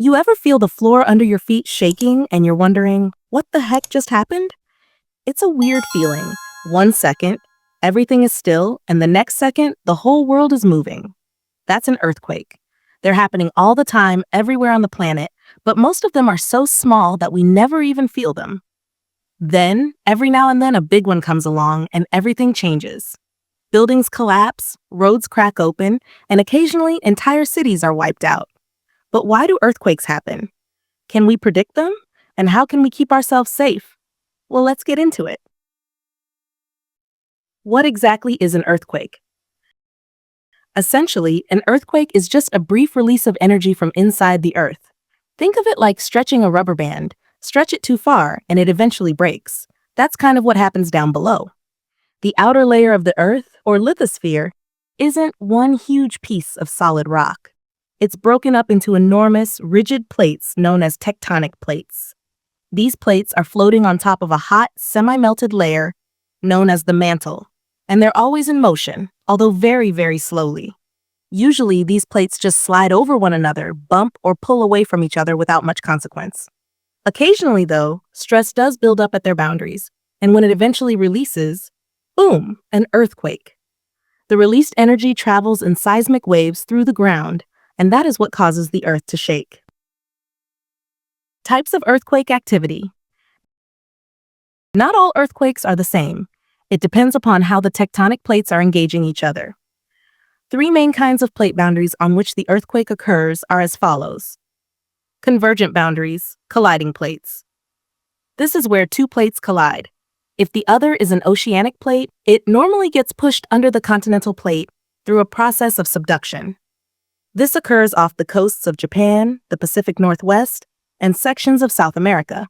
You ever feel the floor under your feet shaking and you're wondering, what the heck just happened? It's a weird feeling. 1 second, everything is still, and the next second, the whole world is moving. That's an earthquake. They're happening all the time, everywhere on the planet, but most of them are so small that we never even feel them. Then, every now and then, a big one comes along and everything changes. Buildings collapse, roads crack open, and occasionally entire cities are wiped out. But why do earthquakes happen? Can we predict them? And how can we keep ourselves safe? Well, let's get into it. What exactly is an earthquake? Essentially, an earthquake is just a brief release of energy from inside the earth. Think of it like stretching a rubber band. Stretch it too far, and it eventually breaks. That's kind of what happens down below. The outer layer of the earth, or lithosphere, isn't one huge piece of solid rock. It's broken up into enormous, rigid plates known as tectonic plates. These plates are floating on top of a hot, semi-melted layer known as the mantle, and they're always in motion, although very, very slowly. Usually, these plates just slide over one another, bump, or pull away from each other without much consequence. Occasionally, though, stress does build up at their boundaries, and when it eventually releases, boom, an earthquake. The released energy travels in seismic waves through the ground, and that is what causes the earth to shake. Types of earthquake activity. Not all earthquakes are the same. It depends upon how the tectonic plates are engaging each other. Three main kinds of plate boundaries on which the earthquake occurs are as follows. Convergent boundaries, colliding plates. This is where two plates collide. If the other is an oceanic plate, it normally gets pushed under the continental plate through a process of subduction. This occurs off the coasts of Japan, the Pacific Northwest, and sections of South America.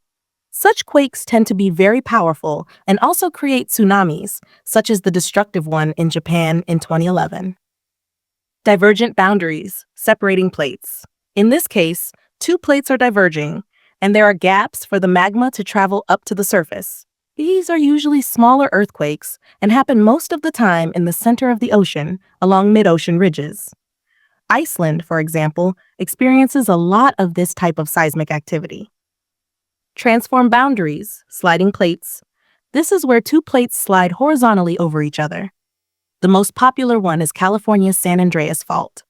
Such quakes tend to be very powerful and also create tsunamis, such as the destructive one in Japan in 2011. Divergent boundaries, separating plates. In this case, two plates are diverging, and there are gaps for the magma to travel up to the surface. These are usually smaller earthquakes and happen most of the time in the center of the ocean, along mid-ocean ridges. Iceland, for example, experiences a lot of this type of seismic activity. Transform boundaries, sliding plates. This is where two plates slide horizontally over each other. The most popular one is California's San Andreas Fault.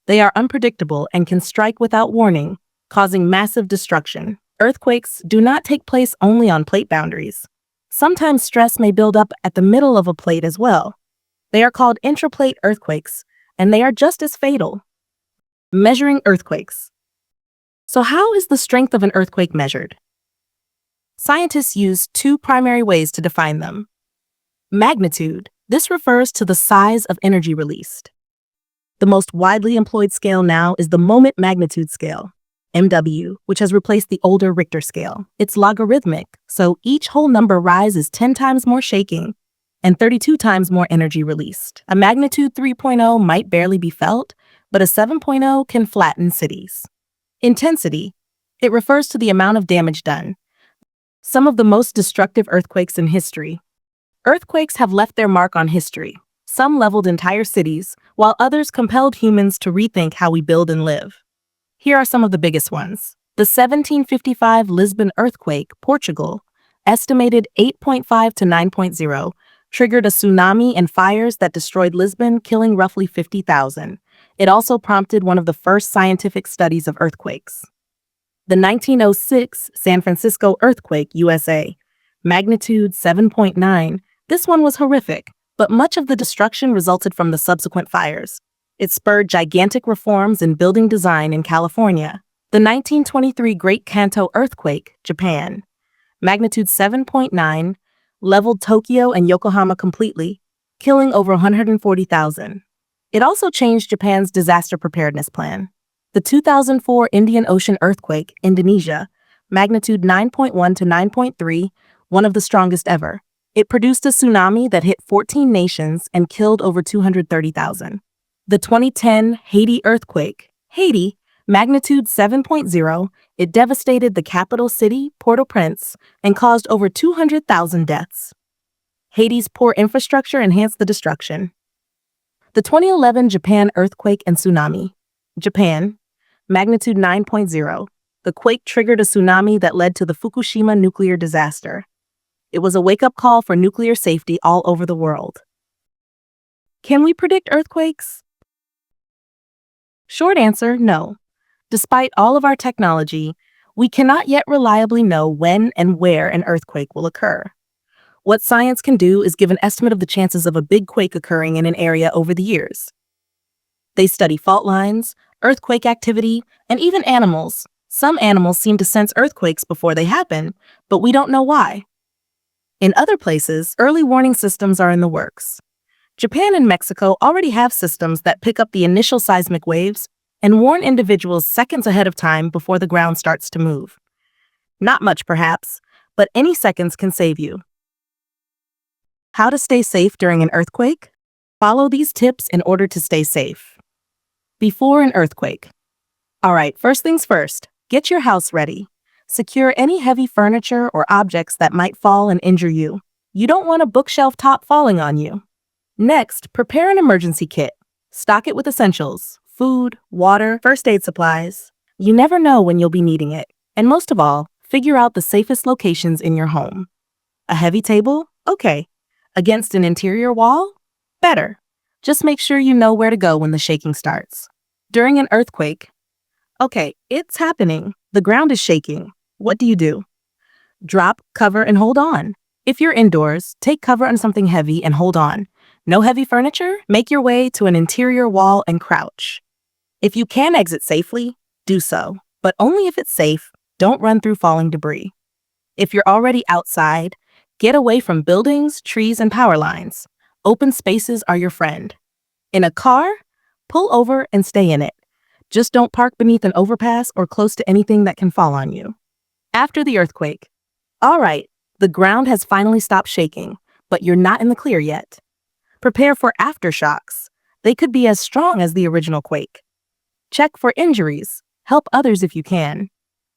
They are unpredictable and can strike without warning, causing massive destruction. Earthquakes do not take place only on plate boundaries. Sometimes stress may build up at the middle of a plate as well. They are called intraplate earthquakes, and they are just as fatal. Measuring earthquakes. So how is the strength of an earthquake measured? Scientists use two primary ways to define them. Magnitude. This refers to the size of energy released. The most widely employed scale now is the moment magnitude scale, MW, which has replaced the older Richter scale. It's logarithmic, so each whole number rises 10 times more shaking and 32 times more energy released. A magnitude 3.0 might barely be felt, but a 7.0 can flatten cities. Intensity. It refers to the amount of damage done. Some of the most destructive earthquakes in history. Earthquakes have left their mark on history. Some leveled entire cities, while others compelled humans to rethink how we build and live. Here are some of the biggest ones. The 1755 Lisbon earthquake, Portugal, estimated 8.5 to 9.0, triggered a tsunami and fires that destroyed Lisbon, killing roughly 50,000. It also prompted one of the first scientific studies of earthquakes. The 1906 San Francisco earthquake, USA, magnitude 7.9. This one was horrific, but much of the destruction resulted from the subsequent fires. It spurred gigantic reforms in building design in California. The 1923 Great Kanto earthquake, Japan, magnitude 7.9, leveled Tokyo and Yokohama completely, killing over 140,000. It also changed Japan's disaster preparedness plan. The 2004 Indian Ocean earthquake, Indonesia, magnitude 9.1 to 9.3, one of the strongest ever. It produced a tsunami that hit 14 nations and killed over 230,000. The 2010 Haiti earthquake, Haiti, magnitude 7.0, it devastated the capital city, Port-au-Prince, and caused over 200,000 deaths. Haiti's poor infrastructure enhanced the destruction. The 2011 Japan earthquake and tsunami, Japan, Magnitude 9.0. The quake triggered a tsunami that led to the Fukushima nuclear disaster. It was a wake-up call for nuclear safety all over the world. Can we predict earthquakes? Short answer, no. Despite all of our technology, we cannot yet reliably know when and where an earthquake will occur. What science can do is give an estimate of the chances of a big quake occurring in an area over the years. They study fault lines, earthquake activity, and even animals. Some animals seem to sense earthquakes before they happen, but we don't know why. In other places, early warning systems are in the works. Japan and Mexico already have systems that pick up the initial seismic waves and warn individuals seconds ahead of time before the ground starts to move. Not much, perhaps, but any seconds can save you. How to stay safe during an earthquake? Follow these tips in order to stay safe. Before an earthquake. All right, first things first, get your house ready. Secure any heavy furniture or objects that might fall and injure you. You don't want a bookshelf top falling on you. Next, prepare an emergency kit. Stock it with essentials, food, water, first aid supplies. You never know when you'll be needing it. And most of all, figure out the safest locations in your home. A heavy table? Okay. Against an interior wall? Better. Just make sure you know where to go when the shaking starts. During an earthquake, okay, it's happening. The ground is shaking. What do? Drop, cover, and hold on. If you're indoors, take cover on something heavy and hold on. No heavy furniture? Make your way to an interior wall and crouch. If you can exit safely, do so, but only if it's safe. Don't run through falling debris. If you're already outside, get away from buildings, trees, and power lines. Open spaces are your friend. In a car? Pull over and stay in it. Just don't park beneath an overpass or close to anything that can fall on you. After the earthquake. All right, the ground has finally stopped shaking, but you're not in the clear yet. Prepare for aftershocks. They could be as strong as the original quake. Check for injuries. Help others if you can.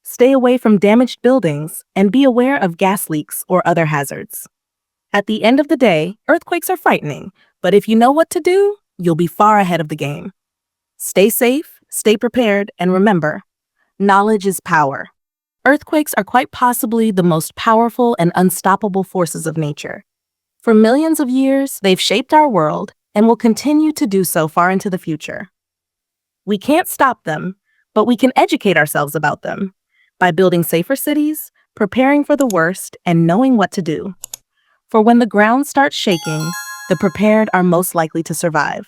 Stay away from damaged buildings and be aware of gas leaks or other hazards. At the end of the day, earthquakes are frightening, but if you know what to do, you'll be far ahead of the game. Stay safe, stay prepared, and remember, knowledge is power. Earthquakes are quite possibly the most powerful and unstoppable forces of nature. For millions of years, they've shaped our world and will continue to do so far into the future. We can't stop them, but we can educate ourselves about them by building safer cities, preparing for the worst, and knowing what to do. For when the ground starts shaking, the prepared are most likely to survive.